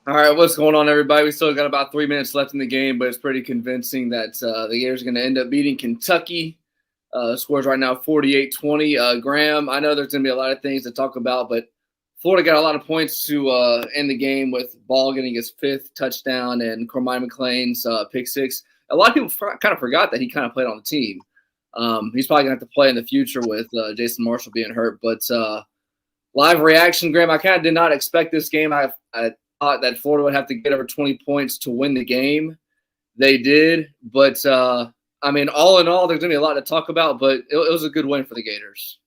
All right, what's going on, everybody? We still got about 3 minutes left in the game, but it's pretty convincing that the Gators are going to end up beating Kentucky. Scores right now 48-20. Graham, I know there's going to be a lot of things to talk about, but Florida got a lot of points to end the game with Ball getting his fifth touchdown and Cormine McClain's pick six. A lot of people kind of forgot that he kind of played on the team. He's probably going to have to play in the future with Jason Marshall being hurt. But live reaction, Graham, I kind of did not expect this game. I thought that Florida would have to get over 20 points to win the game. They did, but I mean, all in all, there's going to be a lot to talk about, but it was a good win for the Gators.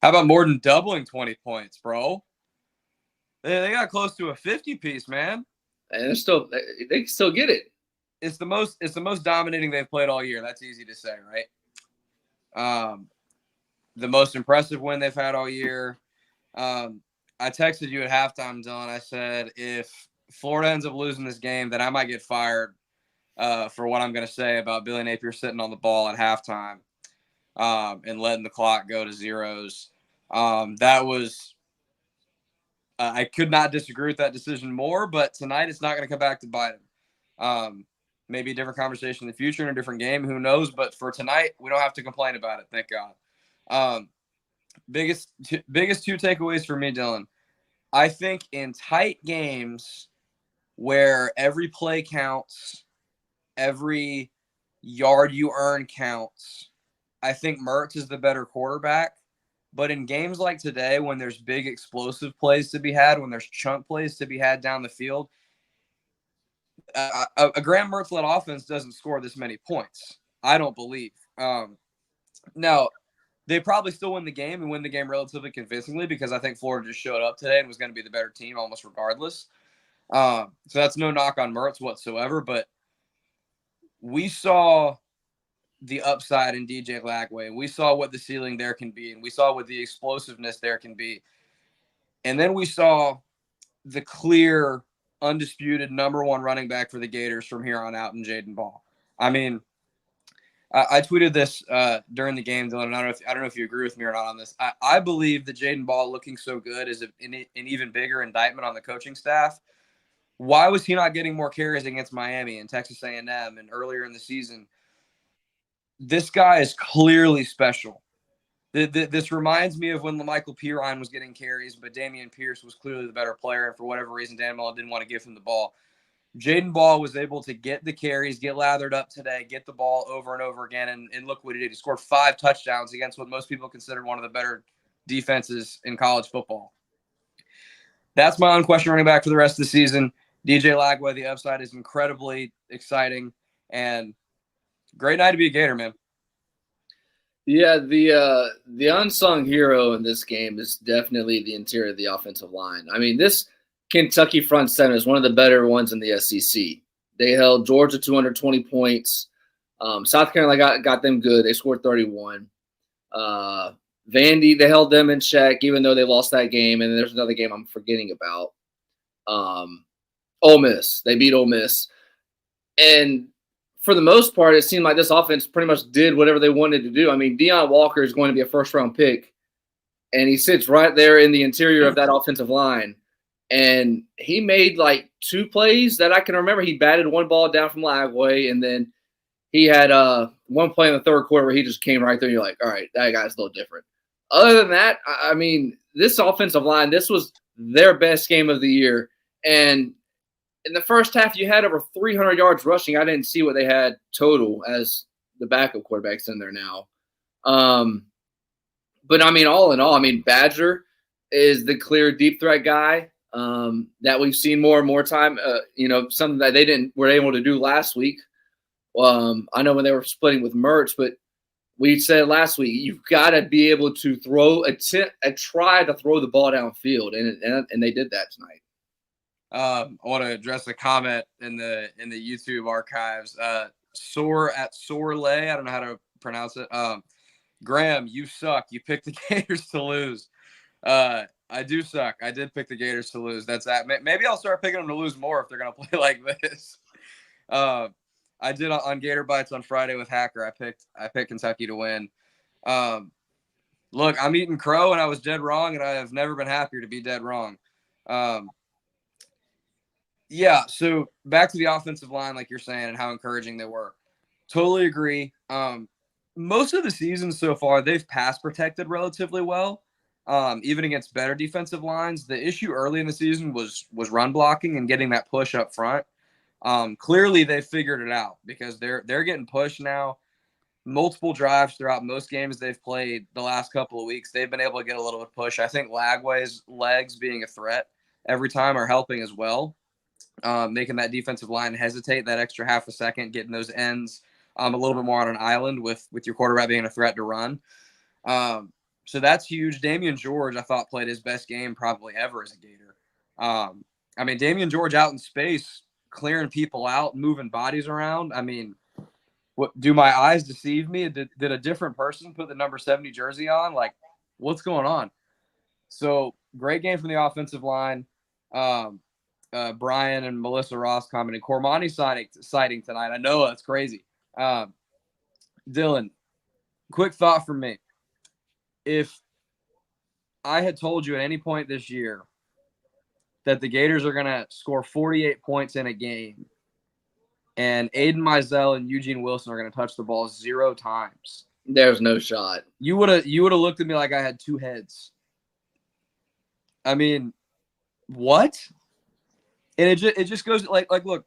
How about more than doubling 20 points, bro? They got close to a 50-piece, man. And they can still get it. It's the most dominating they've played all year. That's easy to say, right? The most impressive win they've had all year. I texted you at halftime, Dylan. I said, if Florida ends up losing this game, then I might get fired for what I'm going to say about Billy Napier sitting on the ball at halftime and letting the clock go to zeros. That was I could not disagree with that decision more, but tonight it's not going to come back to bite him. Maybe a different conversation in the future in a different game. Who knows? But for tonight, we don't have to complain about it. Thank God. Biggest two takeaways for me, Dylan. I think in tight games where every play counts, every yard you earn counts, I think Mertz is the better quarterback. But in games like today, when there's big explosive plays to be had, when there's chunk plays to be had down the field, a Graham Mertz-led offense doesn't score this many points, I don't believe. Now, they probably still win the game and win the game relatively convincingly because I think Florida just showed up today and was going to be the better team almost regardless. So that's no knock on Mertz whatsoever, but we saw the upside in DJ Lagway. We saw what the ceiling there can be, and we saw what the explosiveness there can be. And then we saw the clear, undisputed number one running back for the Gators from here on out in Jaden Ball. I mean, I tweeted this during the game, Dylan. I don't know if you agree with me or not on this. I believe that Jaden Ball looking so good is an even bigger indictment on the coaching staff. Why was he not getting more carries against Miami and Texas A&M and earlier in the season? This guy is clearly special. This reminds me of when LaMichael Pirine was getting carries, but Dameon Pierce was clearly the better player, and for whatever reason, Dan Mullen didn't want to give him the ball. Jaden Ball was able to get the carries, get lathered up today, get the ball over and over again, and look what he did. He scored 5 touchdowns against what most people consider one of the better defenses in college football. That's my unquestioned running back for the rest of the season. DJ Lagway, the upside is incredibly exciting, and great night to be a Gator, man. Yeah, the unsung hero in this game is definitely the interior of the offensive line. I mean, this Kentucky front center is one of the better ones in the SEC. They held Georgia to 220 points. South Carolina got them good. They scored 31. Vandy, they held them in check, even though they lost that game. And there's another game I'm forgetting about. Ole Miss. They beat Ole Miss. And for the most part, it seemed like this offense pretty much did whatever they wanted to do. I mean, Deion Walker is going to be a first-round pick, and he sits right there in the interior of that offensive line. And he made like 2 plays that I can remember. He batted one ball down from Lagway, and then he had one play in the third quarter where he just came right there. And you're like, all right, that guy's a little different. Other than that, I mean, this offensive line, this was their best game of the year. And in the first half, you had over 300 yards rushing. I didn't see what they had total as the backup quarterbacks in there now. But, I mean, all in all, I mean, Badger is the clear deep threat guy that we've seen more and more time, something that they were able to do last week. I know when they were splitting with Mertz, but we said last week, you've got to be able to try to throw the ball downfield, and they did that tonight. I want to address a comment in the YouTube archives. Sorelay, I don't know how to pronounce it. Graham, you suck. You picked the Gators to lose. I do suck. I did pick the Gators to lose. That's that. Maybe I'll start picking them to lose more if they're going to play like this. I did on Gator Bites on Friday with Hacker. I picked Kentucky to win. Look, I'm eating crow, and I was dead wrong, and I have never been happier to be dead wrong. Yeah, so back to the offensive line, like you're saying, and how encouraging they were. Totally agree. Most of the season so far, they've pass protected relatively well, even against better defensive lines. The issue early in the season was run blocking and getting that push up front. Clearly, they figured it out because they're getting pushed now. Multiple drives throughout most games they've played the last couple of weeks. They've been able to get a little bit of push. I think Lagway's legs being a threat every time are helping as well, making that defensive line hesitate that extra half a second, getting those ends a little bit more on an island with your quarterback being a threat to run. So that's huge. Damian George, I thought, played his best game probably ever as a Gator. I mean, Damian George out in space, clearing people out, moving bodies around. I mean, what do my eyes deceive me? Did a different person put the number 70 jersey on? Like, what's going on? So great game from the offensive line. Brian and Melissa Ross commenting. Cormani sighting tonight. I know that's crazy. Dylan, quick thought from me. If I had told you at any point this year that the Gators are going to score 48 points in a game and Aiden Mizell and Eugene Wilson are going to touch the ball 0 times, There's no shot. you would have looked at me like I had 2 heads. I mean, what? And it just goes like look,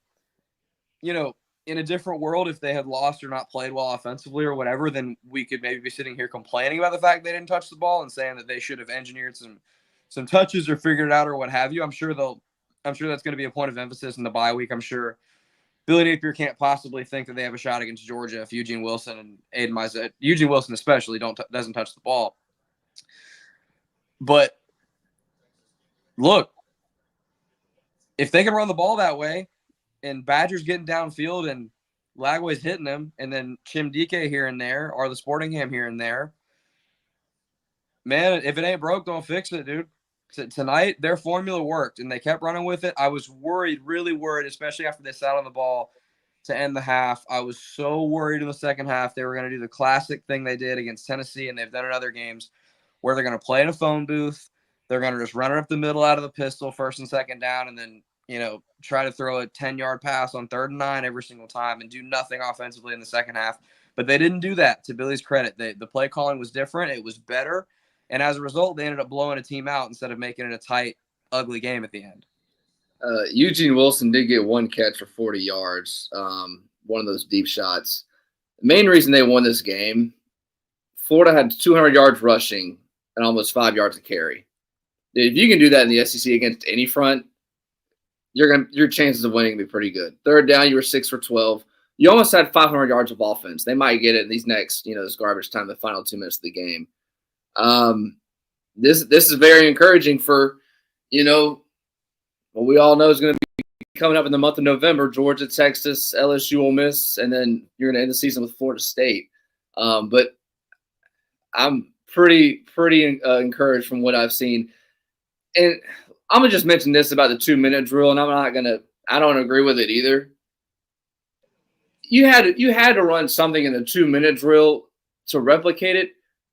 you know, in a different world, if they had lost or not played well offensively or whatever, then we could maybe be sitting here complaining about the fact they didn't touch the ball and saying that they should have engineered some touches or figured it out or what have you. I'm sure that's going to be a point of emphasis in the bye week. I'm sure Billy Napier can't possibly think that they have a shot against Georgia if Eugene Wilson and Aiden Mizell, Eugene Wilson especially, doesn't touch the ball. But look, if they can run the ball that way, and Badger's getting downfield and Lagway's hitting them, and then Chim DK here and there, or the Sportingham here and there, man, if it ain't broke, don't fix it, dude. Tonight, their formula worked, and they kept running with it. I was worried, really worried, especially after they sat on the ball to end the half. I was so worried in the second half they were going to do the classic thing they did against Tennessee, and they've done in other games, where they're going to play in a phone booth. They're going to just run it up the middle out of the pistol, first and second down, and then try to throw a 10-yard pass on 3rd and 9 every single time and do nothing offensively in the second half. But they didn't do that, to Billy's credit. The play calling was different. It was better. And as a result, they ended up blowing a team out instead of making it a tight, ugly game at the end. Eugene Wilson did get 1 catch for 40 yards, one of those deep shots. The main reason they won this game, Florida had 200 yards rushing and almost 5 yards of carry. If you can do that in the SEC against any front, your chances of winning will be pretty good. 3rd down, you were 6 for 12. You almost had 500 yards of offense. They might get it in these next, this garbage time, the final 2 minutes of the game. This is very encouraging for, what we all know is going to be coming up in the month of November: Georgia, Texas, LSU, Ole Miss, and then you're going to end the season with Florida State. But I'm pretty encouraged from what I've seen. And I'm going to just mention this about the 2-minute drill, and I don't agree with it either. You had to run something in the 2-minute drill to replicate it,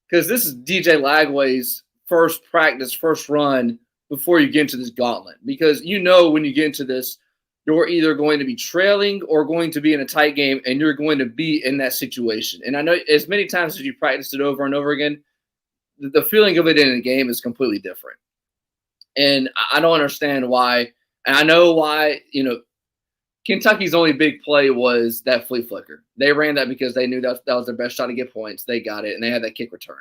because this is DJ Lagway's first practice, first run before you get into this gauntlet. Because when you get into this, you're either going to be trailing or going to be in a tight game, and you're going to be in that situation. And I know as many times as you practice it over and over again, the feeling of it in a game is completely different. And I don't understand why. And I know why, Kentucky's only big play was that flea flicker. They ran that because they knew that was their best shot to get points. They got it, and they had that kick return.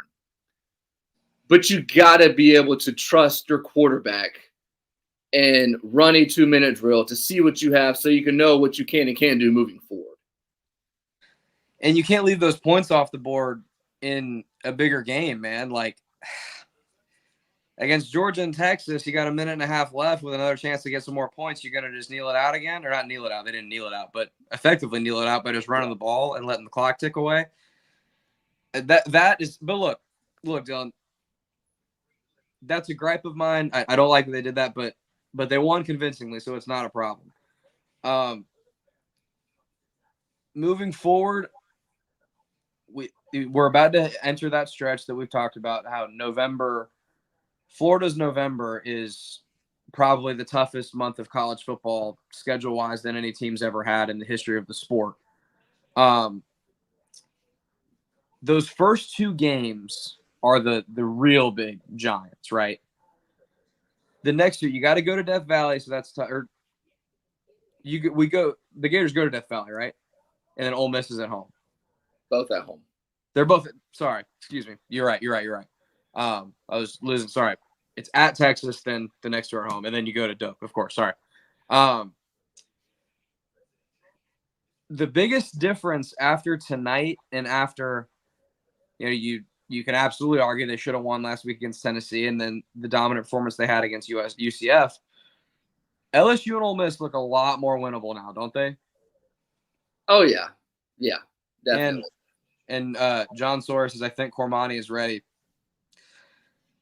But you got to be able to trust your quarterback and run a 2-minute drill to see what you have so you can know what you can and can't do moving forward. And you can't leave those points off the board in a bigger game, man. Like, against Georgia and Texas, you got a minute and a half left with another chance to get some more points. You're going to just kneel it out again? Or not kneel it out. They didn't kneel it out, but effectively kneel it out by just running the ball and letting the clock tick away. That is – but look, Dylan, that's a gripe of mine. I don't like that they did that, but they won convincingly, so it's not a problem. Moving forward, we're about to enter that stretch that we've talked about, how Florida's November is probably the toughest month of college football schedule-wise than any team's ever had in the history of the sport. Those first 2 games are the real big giants, right? The next 2, you got to go to Death Valley, so that's the Gators go to Death Valley, right? And then Ole Miss is at home. Both at home. They're both. Sorry, excuse me. You're right. I was losing. Sorry. It's at Texas, then the next 2 are home, and then you go to Doak, of course. Sorry. The biggest difference after tonight and after, you can absolutely argue they should have won last week against Tennessee, and then the dominant performance they had against UCF. LSU and Ole Miss look a lot more winnable now, don't they? Oh yeah, definitely. And John Soros says, I think Cormani is ready.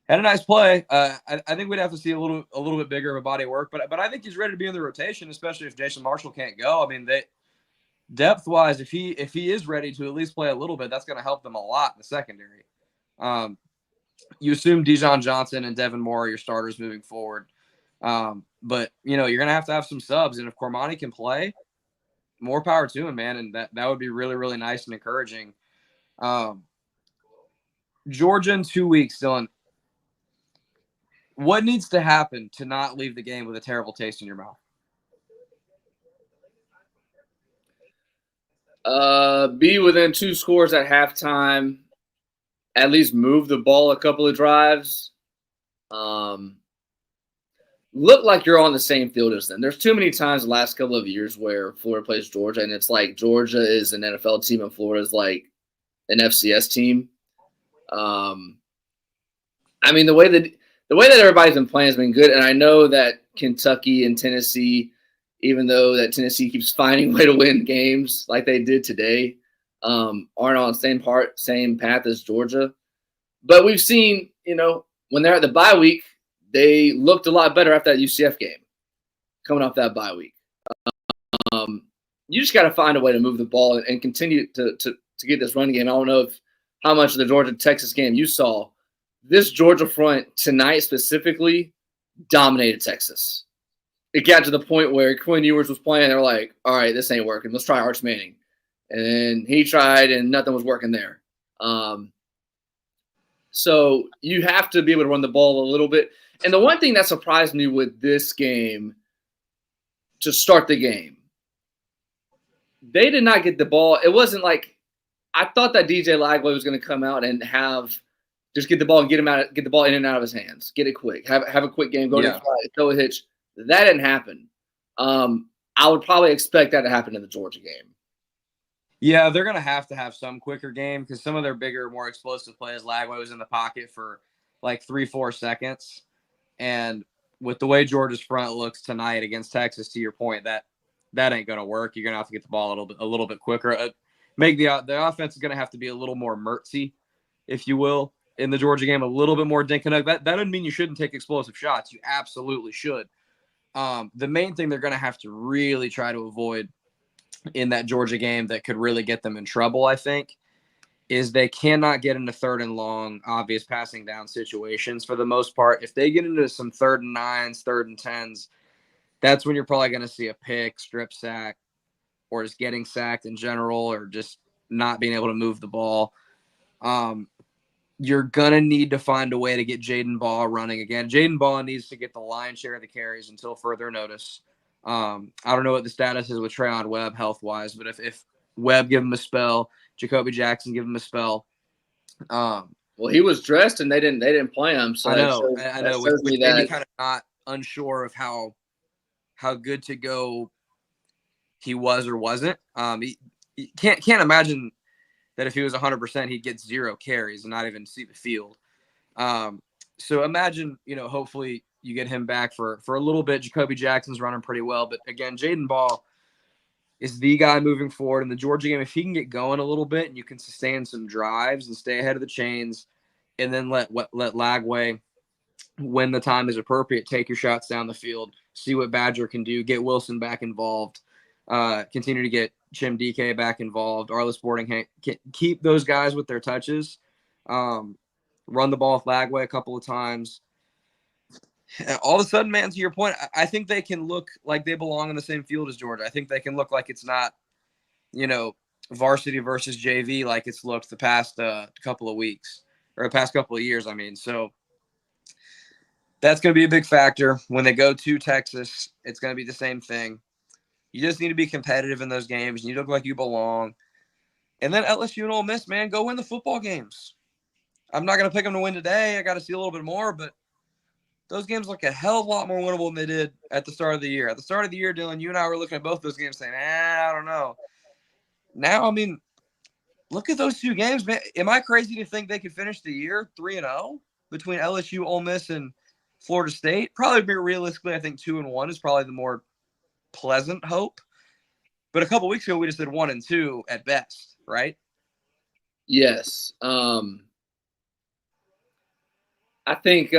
Had a nice play. I think we'd have to see a little bit bigger of a body of work, but I think he's ready to be in the rotation, especially if Jason Marshall can't go. I mean, depth wise, if he is ready to at least play a little bit, that's going to help them a lot in the secondary. You assume Dijon Johnson and Devin Moore are your starters moving forward, but you're going to have some subs, and if Cormani can play, more power to him, man, and that would be really, really nice and encouraging. Georgia in 2 weeks, Dylan. What needs to happen to not leave the game with a terrible taste in your mouth? Be within 2 scores at halftime. At least move the ball a couple of drives. Look like you're on the same field as them. There's too many times the last couple of years where Florida plays Georgia, and it's like Georgia is an NFL team and Florida is like an FCS team. I mean, the way that everybody's been playing has been good, and I know that Kentucky and Tennessee, even though that Tennessee keeps finding a way to win games like they did today, aren't on the same path as Georgia. But we've seen, when they're at the bye week, they looked a lot better after that UCF game, coming off that bye week. You just got to find a way to move the ball and continue to get this run game. I don't know how much of the Georgia-Texas game you saw. This Georgia front tonight specifically dominated Texas. It got to the point where Quinn Ewers was playing. They're like, all right, this ain't working. Let's try Arch Manning. And he tried, and nothing was working there. So you have to be able to run the ball a little bit. And the one thing that surprised me with this game to start the game, they did not get the ball. It wasn't like I thought that DJ Lagway was going to come out and just get the ball and get the ball in and out of his hands, get it quick, have a quick game, go to the fly, throw a hitch. That didn't happen. I would probably expect that to happen in the Georgia game. Yeah, they're going to have some quicker game because some of their bigger, more explosive plays, Lagway was in the pocket for like 3-4 seconds. And with the way Georgia's front looks tonight against Texas, to your point, that ain't going to work. You're going to have to get the ball a little bit quicker. Make the offense is going to have to be a little more Mertzy, if you will, in the Georgia game, a little bit more dink and dunk. That doesn't mean you shouldn't take explosive shots. You absolutely should. The main thing they're going to have to really try to avoid in that Georgia game that could really get them in trouble, I think, is they cannot get into 3rd and long, obvious passing down situations for the most part. If they get into some 3rd and 9s, 3rd and 10s, that's when you're probably going to see a pick, strip sack, or just getting sacked in general, or just not being able to move the ball. You're going to need to find a way to get Jaden Ball running again. Jaden Ball needs to get the lion's share of the carries until further notice. I don't know what the status is with Trayon Webb health-wise, but if Webb give him a spell, Jacoby Jackson give him a spell. Well, he was dressed and they didn't play him. So I know. With me kind of not unsure of how good to go he was or wasn't. He can't imagine that if he was 100%, he'd get 0 carries and not even see the field. So imagine, hopefully you get him back for a little bit. Jacoby Jackson's running pretty well. But, again, Jaden Ball is the guy moving forward in the Georgia game. If he can get going a little bit and you can sustain some drives and stay ahead of the chains and then let Lagway, when the time is appropriate, take your shots down the field, see what Badger can do, get Wilson back involved, continue to get Jim DK back involved, Arliss Boarding, keep those guys with their touches, run the ball with Lagway a couple of times. All of a sudden, man, to your point, I think they can look like they belong on the same field as Georgia. I think they can look like it's not, varsity versus JV like it's looked the past couple of weeks or the past couple of years. I mean, so that's going to be a big factor when they go to Texas. It's going to be the same thing. You just need to be competitive in those games. You look like you belong. And then LSU and Ole Miss, man, go win the football games. I'm not going to pick them to win today. I got to see a little bit more, but those games look a hell of a lot more winnable than they did at the start of the year. At the start of the year, Dylan, you and I were looking at both those games saying, I don't know. Now, I mean, look at those two games, man. Am I crazy to think they could finish the year 3-0 between LSU, Ole Miss, and Florida State? Probably be realistically, I think 2-1 is probably the more pleasant hope. But a couple weeks ago, we just did 1-2 at best, right? Yes. I think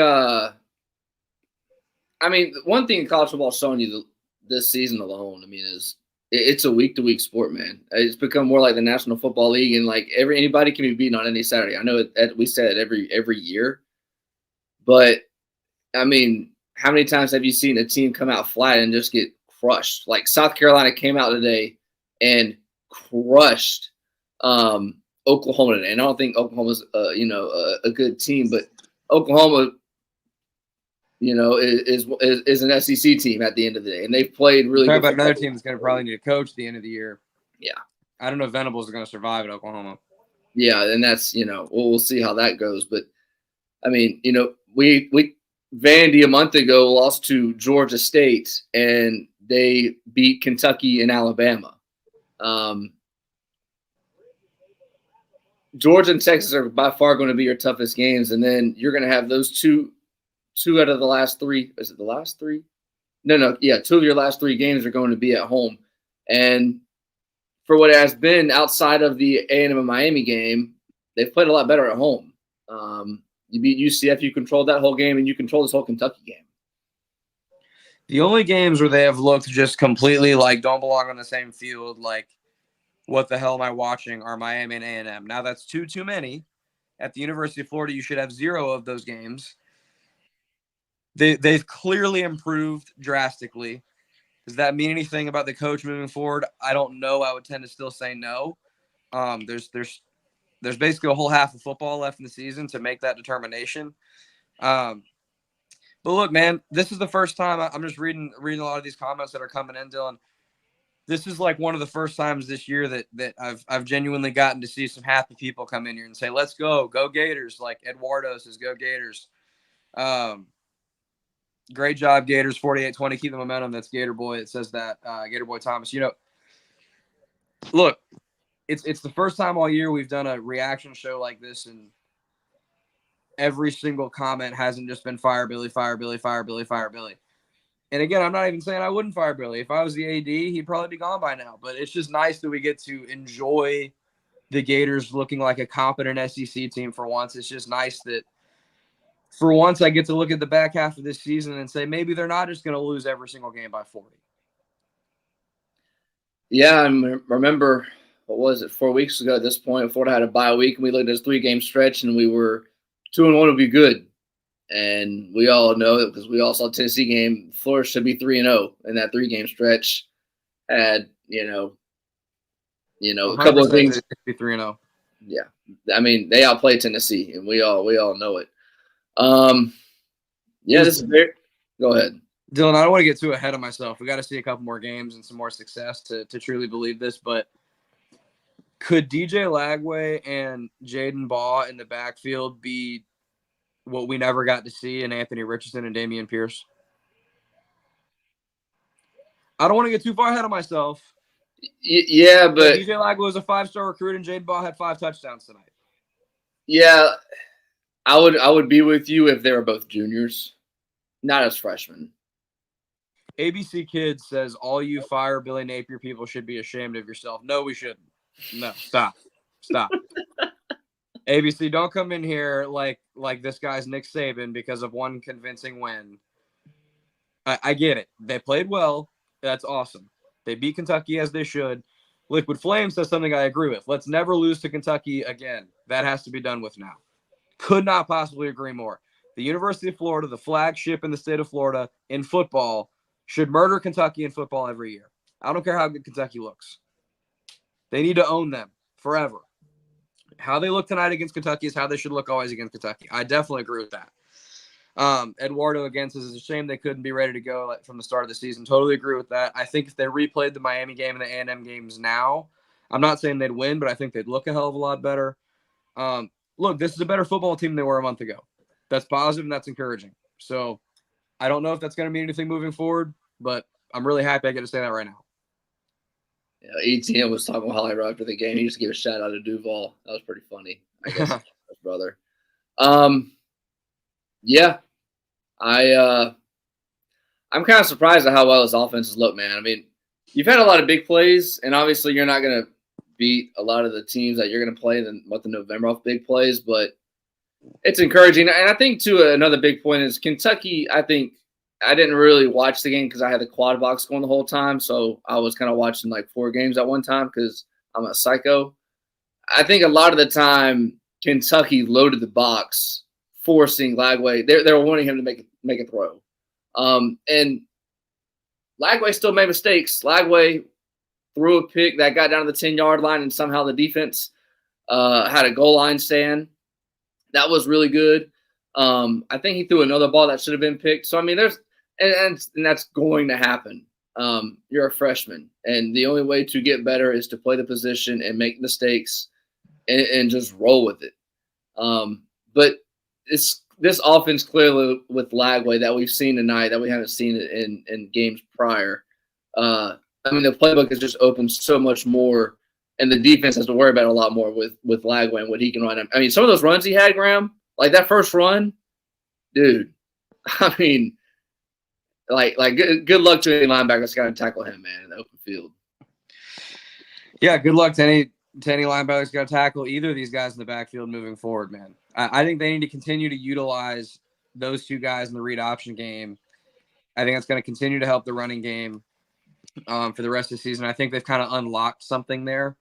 one thing college football is showing you this season alone, is it's a week-to-week sport, man. It's become more like the National Football League, and like anybody can be beaten on any Saturday. I know we say it every year, but how many times have you seen a team come out flat and just get crushed? Like South Carolina came out today and crushed Oklahoma today, and I don't think Oklahoma's a good team, but Oklahoma, is an SEC team at the end of the day, and they've played really good. Talk about another team that's going to probably need a coach at the end of the year. Yeah, I don't know if Venables is going to survive at Oklahoma. Yeah, and that's we'll see how that goes. But we Vandy a month ago lost to Georgia State, and they beat Kentucky and Alabama. Georgia and Texas are by far going to be your toughest games, and then you're going to have those two out of the last three. Is it the last three? No. Yeah, 2 of your last 3 games are going to be at home. And for what it has been outside of the A&M and Miami game, they've played a lot better at home. You beat UCF, you controlled that whole game, and you controlled this whole Kentucky game. The only games where they have looked just completely like don't belong on the same field, like what the hell am I watching, are Miami and A&M. Now that's too many. At the University of Florida, you should have 0 of those games. They've clearly improved drastically. Does that mean anything about the coach moving forward? I don't know. I would tend to still say no. There's basically a whole half of football left in the season to make that determination. But look, man, this is the first time I'm just reading a lot of these comments that are coming in, Dylan. This is like one of the first times this year that I've genuinely gotten to see some happy people come in here and say, "Let's go Gators!" Like Eduardo says, "Go Gators!" Great job, Gators. 48-20. Keep the momentum. That's Gator Boy. It says that. Gator Boy Thomas. Look, it's the first time all year we've done a reaction show like this, and every single comment hasn't just been fire Billy, fire Billy, fire Billy, fire Billy. And again, I'm not even saying I wouldn't fire Billy. If I was the AD, he'd probably be gone by now. But it's just nice that we get to enjoy the Gators looking like a competent SEC team for once. It's just nice that for once I get to look at the back half of this season and say maybe they're not just going to lose every single game by 40. Yeah, I remember, what was it, 4 weeks ago at this point, Florida had a bye week, and we looked at this 3-game stretch, and we were 2-1 would be good. And we all know it because we all saw the Tennessee game. Florida should be 3-0 in that 3-game stretch. Had, a couple of things. Be 3-0. Yeah. They outplayed Tennessee, and we all know it. This is very – go ahead. Dylan, I don't want to get too ahead of myself. We got to see a couple more games and some more success to truly believe this. But could DJ Lagway and Jaden Baugh in the backfield be what we never got to see in Anthony Richardson and Dameon Pierce? I don't want to get too far ahead of myself. Yeah, but DJ Lagway was a 5-star recruit, and Jaden Baugh had 5 touchdowns tonight. Yeah, I would be with you if they were both juniors, not as freshmen. ABC Kids says all you fire Billy Napier people should be ashamed of yourself. No, we shouldn't. No, stop. ABC, don't come in here like this guy's Nick Saban because of one convincing win. I get it. They played well. That's awesome. They beat Kentucky as they should. Liquid Flame says something I agree with. Let's never lose to Kentucky again. That has to be done with now. Could not possibly agree more. the University of Florida, the flagship in the state of Florida in football, should murder Kentucky in football every year. I don't care how good Kentucky looks. They need to own them forever. How they look tonight against Kentucky is how they should look always against Kentucky. I definitely agree with that. Eduardo against us is a shame they couldn't be ready to go from the start of the season. Totally agree with that. I think if they replayed the Miami game and the A&M games now, I'm not saying they'd win, but I think they'd look a hell of a lot better. Look, this is a better football team than they were a month ago. That's positive and that's encouraging. So I don't know if that's going to mean anything moving forward, but I'm really happy I get to say that right now. Yeah, ETN was talking about highlight after the game. He just gave a shout out to Duval. That was pretty funny, I guess. His brother. Yeah, I'm kind of surprised at how well his offenses look, man. I mean, you've had a lot of big plays, and obviously you're not going to beat a lot of the teams that you're going to play in the month of November off big plays, but it's encouraging. And I think, too, another big point is Kentucky, I think I didn't really watch the game because I had the quad box going the whole time, so I was kind of watching like 4 games at one time because I'm a psycho. I think a lot of the time Kentucky loaded the box, forcing Lagway. They were wanting him to make a throw. And Lagway still made mistakes. Lagway threw a pick that got down to the 10-yard line, and somehow the defense had a goal line stand. That was really good. I think he threw another ball that should have been picked. So, I mean, and that's going to happen. You're a freshman, and the only way to get better is to play the position and make mistakes and just roll with it. But this offense clearly with Lagway that we've seen tonight that we haven't seen it in games prior. I mean, the playbook has just opened so much more, and the defense has to worry about it a lot more with Lagway and what he can run. I mean, some of those runs he had, Graham, like that first run, dude. I mean, like good luck to any linebacker that's got to tackle him, man, in the open field. Yeah, good luck to any linebackers got to tackle either of these guys in the backfield moving forward, man. I think they need to continue to utilize those 2 guys in the read option game. I think that's going to continue to help the running game for the rest of the season. I think they've kind of unlocked something there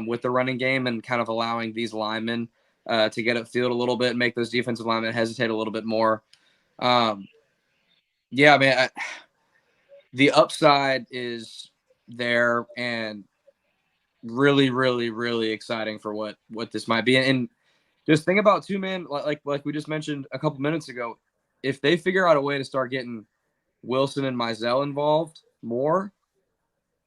with the running game and kind of allowing these linemen to get upfield a little bit and make those defensive linemen hesitate a little bit more. Yeah, man, the upside is there and really, really, really exciting for what this might be. And just think about too, man, like we just mentioned a couple minutes ago, if they figure out a way to start getting Wilson and Mizell involved more,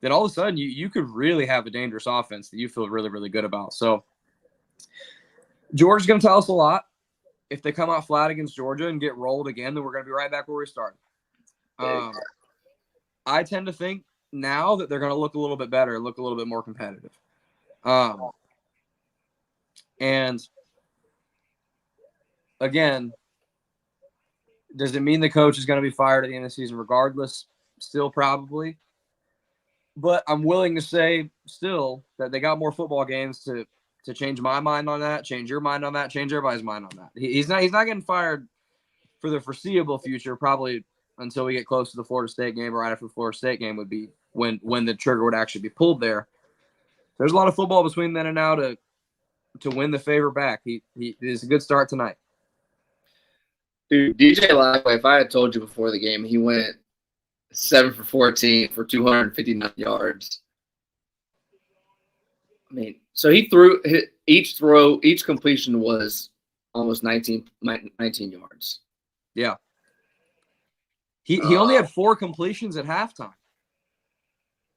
then all of a sudden you could really have a dangerous offense that you feel really, really good about. So Georgia's going to tell us a lot. If they come out flat against Georgia and get rolled again, then we're going to be right back where we started. I tend to think now that they're going to look a little bit better, look a little bit more competitive. And again, does it mean the coach is going to be fired at the end of the season regardless? Still probably. But I'm willing to say still that they got more football games to change my mind on that, change your mind on that, change everybody's mind on that. He's not getting fired for the foreseeable future, probably until we get close to the Florida State game, or right after the Florida State game would be when the trigger would actually be pulled there. There's a lot of football between then and now to win the favor back. He is a good start tonight. Dude, DJ Lagway, if I had told you before the game, he went 7 for 14 for 259 yards. I mean, so he threw each completion was almost 19 yards. Yeah. He only had 4 completions at halftime,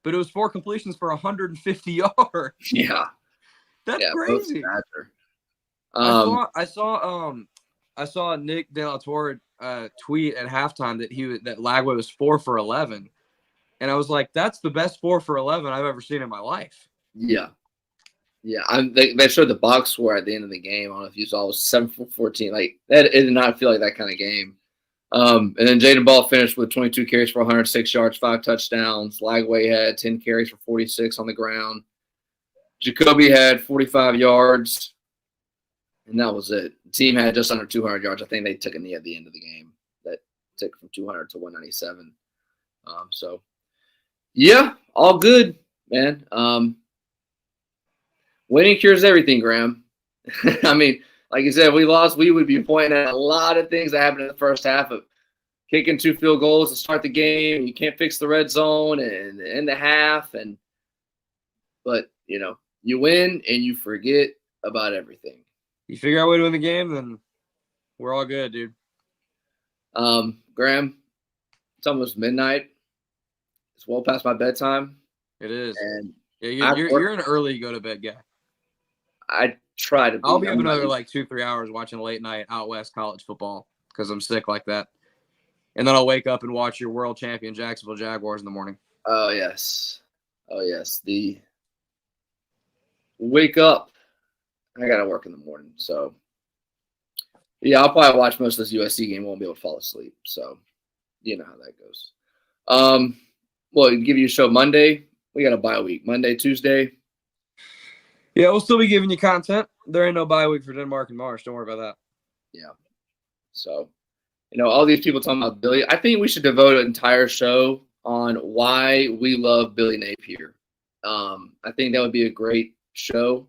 but it was 4 completions for 150 yards. Yeah, that's crazy. I saw Nick De La Torre tweet at halftime that Lagway was 4 for 11, and I was like, that's the best 4 for 11 I've ever seen in my life. Yeah. They showed the box score at the end of the game. I don't know if you saw, it was 7 for 14. Like that, it did not feel like that kind of game. And then Jaden Ball finished with 22 carries for 106 yards, 5 touchdowns. Lagway had 10 carries for 46 on the ground. Jacoby had 45 yards, and that was it. The team had just under 200 yards. I think they took a knee at the end of the game that took from 200 to 197. So, yeah, all good, man. Winning cures everything, Graham. I mean, Like you said, if we lost, we would be pointing at a lot of things that happened in the first half of kicking 2 field goals to start the game. You can't fix the red zone and in the half. But, you win and you forget about everything. You figure out a way to win the game, then we're all good, dude. Graham, it's almost midnight. It's well past my bedtime. It is. And yeah, you're an early go-to-bed guy. I try to be. I'll be up another 2-3 hours watching late night out west college football because I'm sick like that. And then I'll wake up and watch your world champion Jacksonville Jaguars in the morning. Oh, yes. The wake up. I got to work in the morning. So, yeah, I'll probably watch most of this USC game. Won't be able to fall asleep. So, you know how that goes. Well, give you a show Monday. We got a bye week. Monday, Tuesday. Yeah, we'll still be giving you content. There ain't no bye week for Denmark and Marsh. Don't worry about that. Yeah. So, all these people talking about Billy. I think we should devote an entire show on why we love Billy Napier. I think that would be a great show.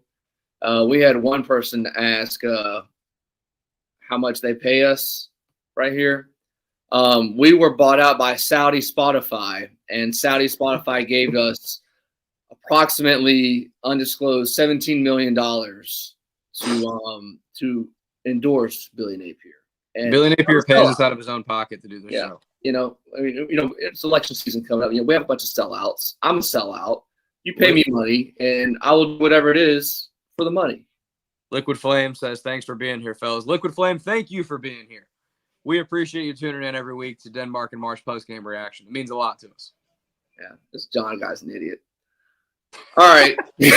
We had one person ask how much they pay us right here. We were bought out by Saudi Spotify, and Saudi Spotify gave us approximately undisclosed $17 million to endorse Billy Napier. And Billy Napier pays us out of his own pocket to do this show. It's election season coming up. We have a bunch of sellouts. I'm a sellout. You pay me money, and I will do whatever it is for the money. Liquid Flame says, thanks for being here, fellas. Liquid Flame, thank you for being here. We appreciate you tuning in every week to Denmark and Marsh post-game reaction. It means a lot to us. Yeah, this John guy's an idiot. All right. Yeah,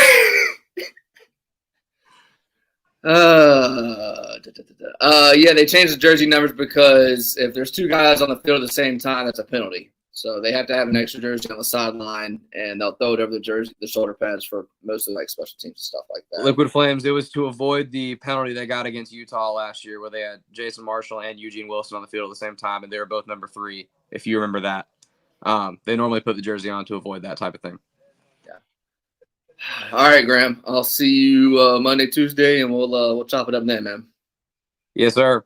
they changed the jersey numbers because if there's 2 guys on the field at the same time, that's a penalty. So they have to have an extra jersey on the sideline, and they'll throw it over the shoulder pads for mostly special teams and stuff like that. Liquid Flames, it was to avoid the penalty they got against Utah last year where they had Jason Marshall and Eugene Wilson on the field at the same time, and they were both number 3, if you remember that. They normally put the jersey on to avoid that type of thing. Yeah. All right, Graham. I'll see you Monday, Tuesday, and we'll chop it up then, man. Yes, sir.